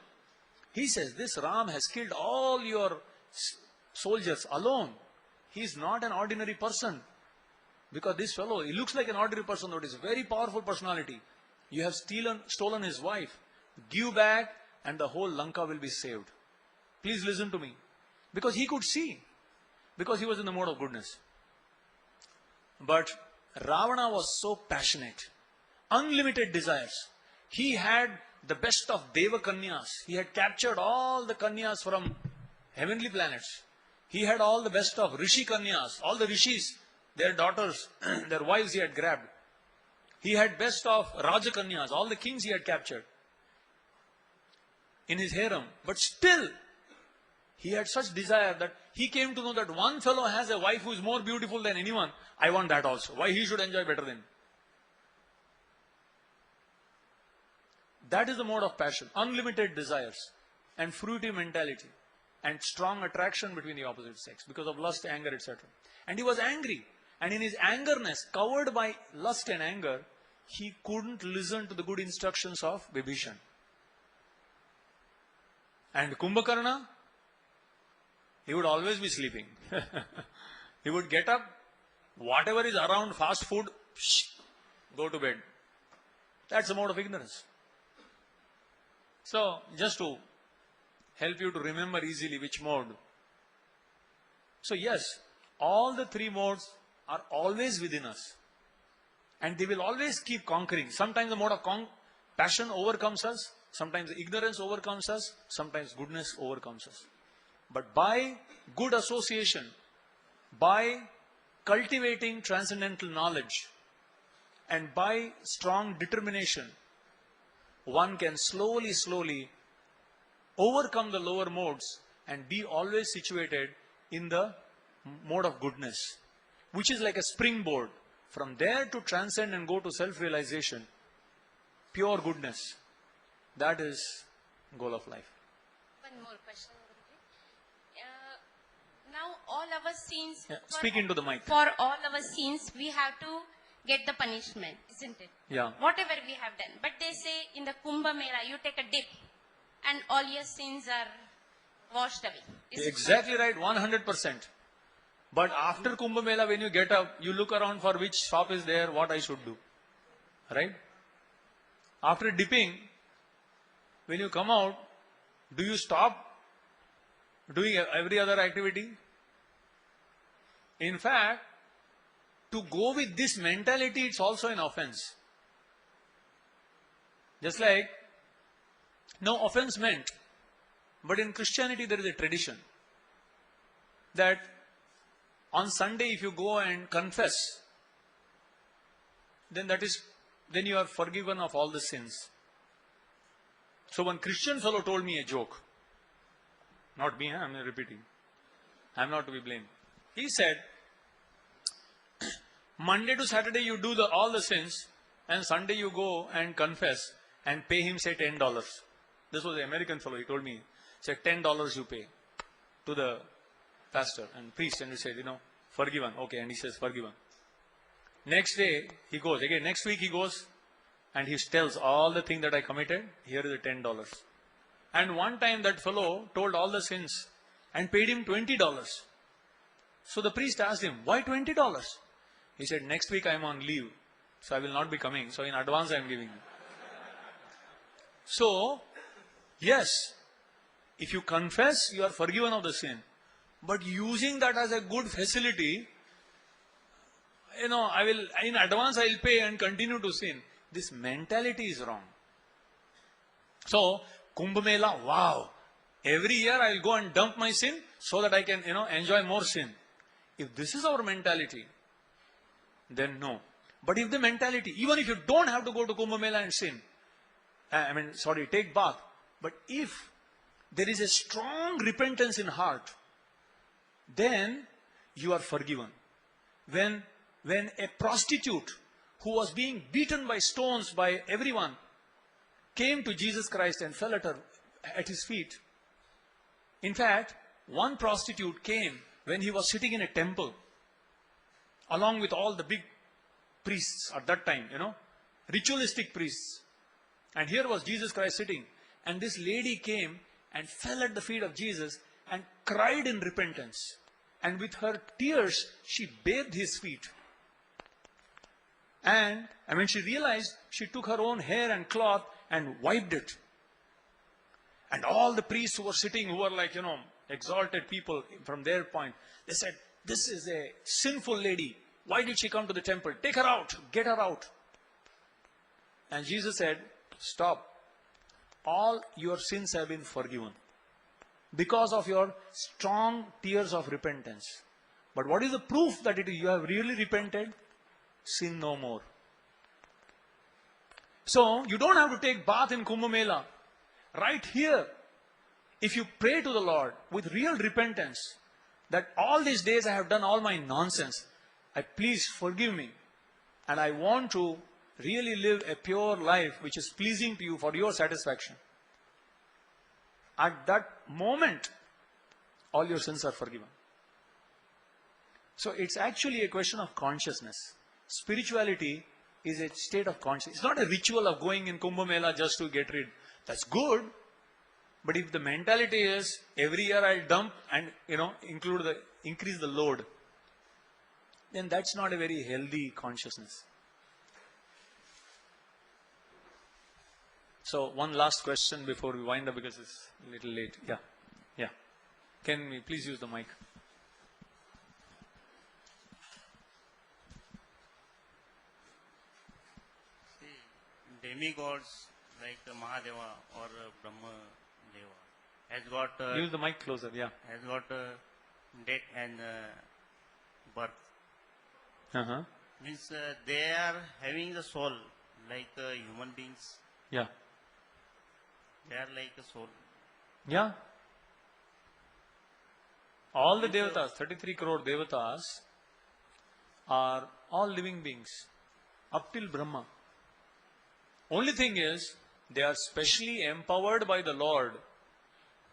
He says, this Ram has killed all your soldiers alone. He is not an ordinary person. Because this fellow, he looks like an ordinary person, but he is a very powerful personality. You have stolen his wife. Give back and the whole Lanka will be saved. Please listen to me. Because he could see. Because he was in the mode of goodness. But Ravana was so passionate. Unlimited desires. He had the best of Deva Kanyas. He had captured all the Kanyas from heavenly planets. He had all the best of Rishi Kanyas. All the Rishis. their daughters, their wives he had grabbed. He had best of Rajakanyas, all the kings he had captured in his harem. But still, he had such desire that he came to know that one fellow has a wife who is more beautiful than anyone. I want that also. Why he should enjoy better than me? That is the mode of passion. Unlimited desires and fruitive mentality and strong attraction between the opposite sex because of lust, anger, etc. And he was angry. And in his angerness, covered by lust and anger, he couldn't listen to the good instructions of Vibhishan. And Kumbhakarna, he would always be sleeping. He would get up, whatever is around fast food, go to bed. That's the mode of ignorance. So, just to help you to remember easily which mode. So yes, all the three modes are always within us. And they will always keep conquering. Sometimes the mode of passion overcomes us. Sometimes ignorance overcomes us. Sometimes goodness overcomes us. But by good association, by cultivating transcendental knowledge, and by strong determination, one can slowly overcome the lower modes and be always situated in the mode of goodness, which is like a springboard. From there to transcend and go to self-realization, pure goodness. That is goal of life. One more question, Guruji. Now all our sins, Speak into the mic. for all our sins, we have to get the punishment, isn't it? Yeah. Whatever we have done. But they say in the Kumbh Mela, you take a dip and all your sins are washed away. Is it Exactly right, 100%. But after Kumbh Mela, when you get up, you look around for which shop is there, what I should do. Right? After dipping, when you come out, do you stop doing every other activity? In fact, to go with this mentality, it's also an offense. Just like, no offense meant, but in Christianity there is a tradition that on Sunday if you go and confess, then you are forgiven of all the sins. So one Christian fellow told me a joke. Not me, I am repeating. I am not to be blamed. He said, Monday to Saturday you do all the sins, and Sunday you go and confess and pay him say $10. This was an American fellow, he told me. He said $10 you pay to the pastor and priest, and he said, forgiven. Okay, and he says forgiven. Next day he goes, again next week he goes and he tells all the thing that I committed, here is the $10. And one time that fellow told all the sins and paid him $20. So the priest asked him, why $20? He said, next week I am on leave, so I will not be coming, so in advance I am giving you. So, yes, if you confess, you are forgiven of the sin. But using that as a good facility, I will, in advance I will pay and continue to sin. This mentality is wrong. So, Kumbh Mela, wow, every year I will go and dump my sin so that I can, enjoy more sin. If this is our mentality, then no. But if the mentality, even if you don't have to go to Kumbh Mela and sin, take bath, but if there is a strong repentance in heart, then you are forgiven. When a prostitute who was being beaten by stones by everyone came to Jesus Christ and fell at his feet. In fact, one prostitute came when he was sitting in a temple along with all the big priests at that time, ritualistic priests. And here was Jesus Christ sitting, and this lady came and fell at the feet of Jesus and cried in repentance. And with her tears, she bathed his feet. And when she realized, she took her own hair and cloth and wiped it. And all the priests who were sitting, who were like, exalted people from their point, they said, this is a sinful lady. Why did she come to the temple? Take her out. Get her out. And Jesus said, stop. All your sins have been forgiven because of your strong tears of repentance. But what is the proof that you have really repented? Sin no more. So, you don't have to take bath in Kumbh Mela. Right here, if you pray to the Lord with real repentance, that all these days I have done all my nonsense, please forgive me. And I want to really live a pure life which is pleasing to you for your satisfaction. At that moment, all your sins are forgiven. So it's actually a question of consciousness. Spirituality is a state of consciousness. It's not a ritual of going in Kumbh Mela just to get rid. That's good. But if the mentality is every year I'll dump and increase the load, then that's not a very healthy consciousness. So one last question before we wind up because it's a little late. Yeah. Can we please use the mic? Demigods like Mahadeva or Brahma Deva has got Use the mic closer, yeah. has got death and birth. Uh-huh. Means they are having the soul like human beings. Yeah. They are like a soul. Yeah. All the devatas, 33 crore devatas, are all living beings, up till Brahma. Only thing is, they are specially empowered by the Lord.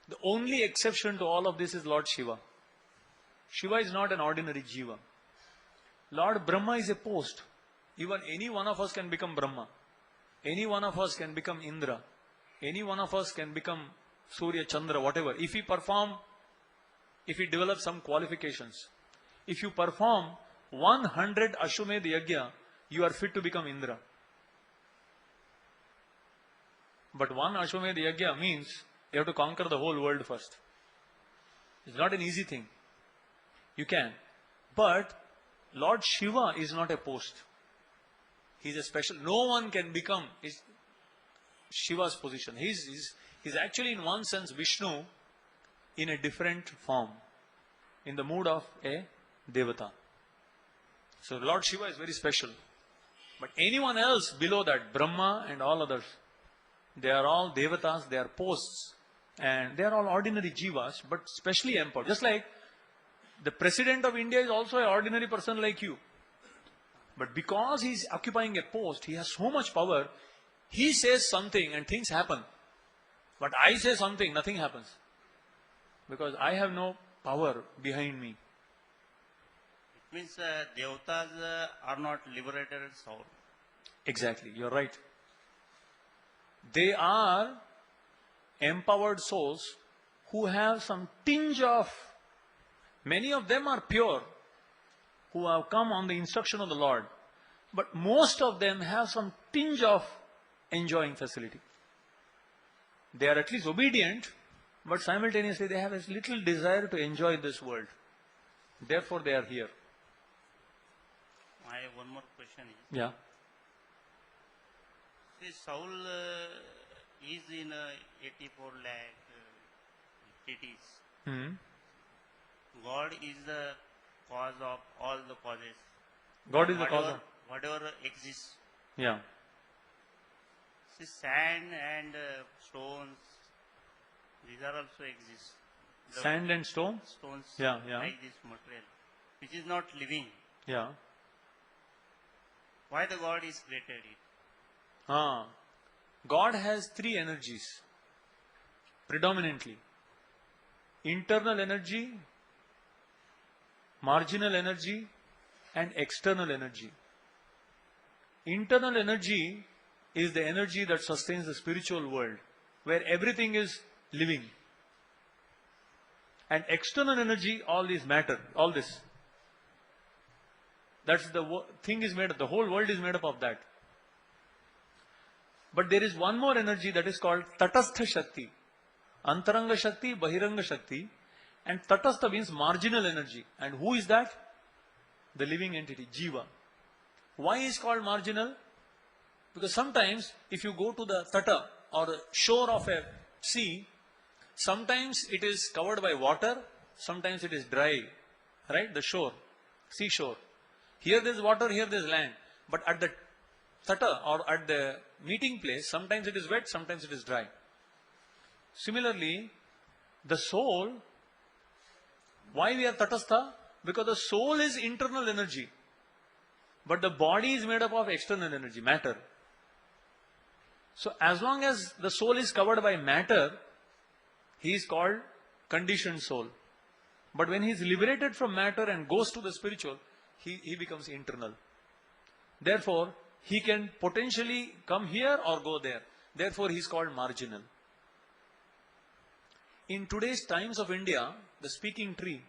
The only exception to all of this is Lord Shiva. Shiva is not an ordinary Jiva. Lord Brahma is a post. Even any one of us can become Brahma. Any one of us can become Indra. Any one of us can become Surya, Chandra, whatever. If we develop some qualifications. If you perform 100 Ashwamedh Yajna, you are fit to become Indra. But one Ashwamedh Yajna means you have to conquer the whole world first. It's not an easy thing. You can. But Lord Shiva is not a post. He's a special. No one can become Shiva's position. He's actually in one sense Vishnu in a different form. In the mood of a Devata. So Lord Shiva is very special. But anyone else below that, Brahma and all others, they are all Devatas, they are posts. And they are all ordinary Jivas, but specially empowered. Just like the President of India is also an ordinary person like you. But because he is occupying a post, he has so much power, he says something and things happen. But I say something, nothing happens. Because I have no power behind me. It means devatas are not liberated soul. Exactly, you're right. They are empowered souls who have some tinge of, many of them are pure, who have come on the instruction of the Lord. But most of them have some tinge of enjoying facility. They are at least obedient, but simultaneously they have a little desire to enjoy this world. Therefore they are here. I have one more question. Yeah. See, soul is in 84 lakh entities. Hmm. God is the cause of all the causes. God is the cause of. Whatever exists. Yeah. See, sand and stones, these are also exist. The Sand and stone? stones Yeah. like this material, which is not living. Yeah. Why the God is created it? God has three energies, predominantly. Internal energy, marginal energy, and external energy. Internal energy is the energy that sustains the spiritual world, where everything is living. And external energy, all this matter, all this. That's the thing is made up, the whole world is made up of that. But there is one more energy that is called Tatastha Shakti. Antaranga Shakti, Bahiranga Shakti. And Tatastha means marginal energy. And who is that? The living entity, Jiva. Why is called marginal? Because sometimes if you go to the Tata or shore of a sea, sometimes it is covered by water, sometimes it is dry right? The shore, seashore. Here there is water, here there is land. But at the tata or at the meeting place, sometimes it is wet, sometimes it is dry. Similarly, the soul, why we are tatastha? Because the soul is internal energy. But the body is made up of external energy, matter. So as long as the soul is covered by matter, he is called conditioned soul. But when he is liberated from matter and goes to the spiritual, he becomes internal. Therefore, he can potentially come here or go there. Therefore, he is called marginal. In today's times of India, the speaking tree,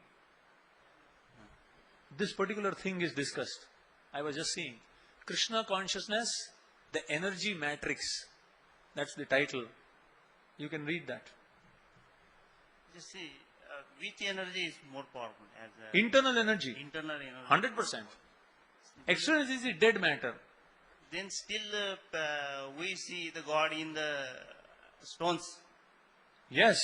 this particular thing is discussed. I was just seeing. Krishna consciousness, the energy matrix. That's the title. You can read that. You see, which energy is more powerful? As a Internal energy, internal energy. 100%. External energy is the dead matter. Then still we see the God in the stones. Yes,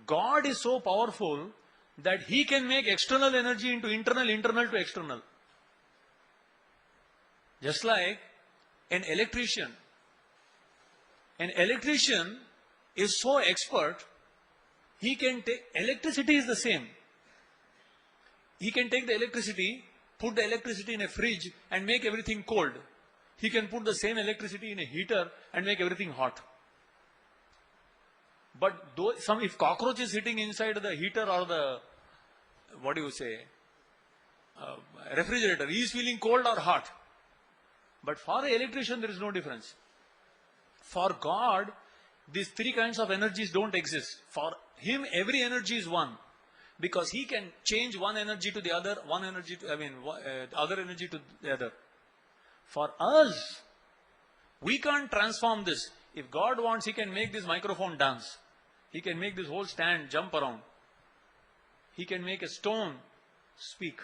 God is so powerful that he can make external energy into internal, internal to external. Just like an electrician. An electrician is so expert, he can take, electricity is the same. He can take the electricity, put the electricity in a fridge and make everything cold. He can put the same electricity in a heater and make everything hot. But though if cockroach is sitting inside the heater or the, what do you say, refrigerator, he is feeling cold or hot. But for the electrician, there is no difference. For God, these three kinds of energies don't exist. For him, every energy is one. Because he can change one energy to the other, one energy to, other energy to the other. For us, we can't transform this. If God wants, he can make this microphone dance. He can make this whole stand jump around. He can make a stone speak.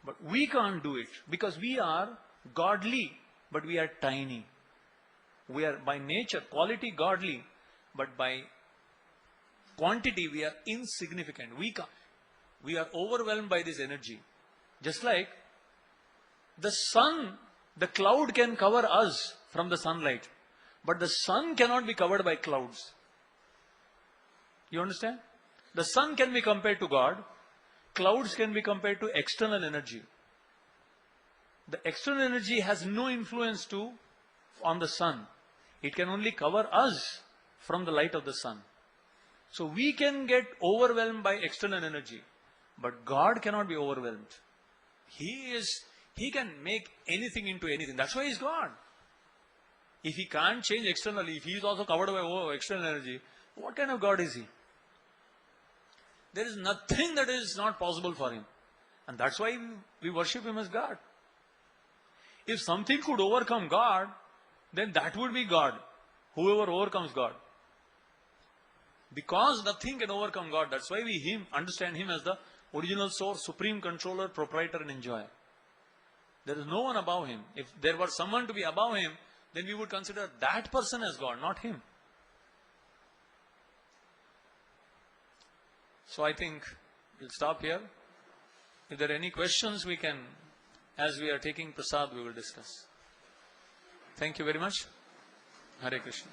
But we can't do it because we are godly, but we are tiny. We are by nature, quality godly, but by quantity we are insignificant. We are overwhelmed by this energy. Just like the sun, the cloud can cover us from the sunlight, but the sun cannot be covered by clouds. You understand? The sun can be compared to God. Clouds can be compared to external energy. The external energy has no influence on the sun. It can only cover us from the light of the sun. So we can get overwhelmed by external energy, but God cannot be overwhelmed. He can make anything into anything. That's why he is God. If he can't change externally, if he is also covered by external energy, what kind of God is he? There is nothing that is not possible for him. And that's why we worship him as God. If something could overcome God, then that would be God. Whoever overcomes God. Because nothing can overcome God, that's why we understand him as the original source, supreme controller, proprietor and enjoyer. There is no one above him. If there were someone to be above him, then we would consider that person as God, not him. So I think we'll stop here. If there are any questions, we can, as we are taking prasad, we will discuss. Thank you very much. Hare Krishna.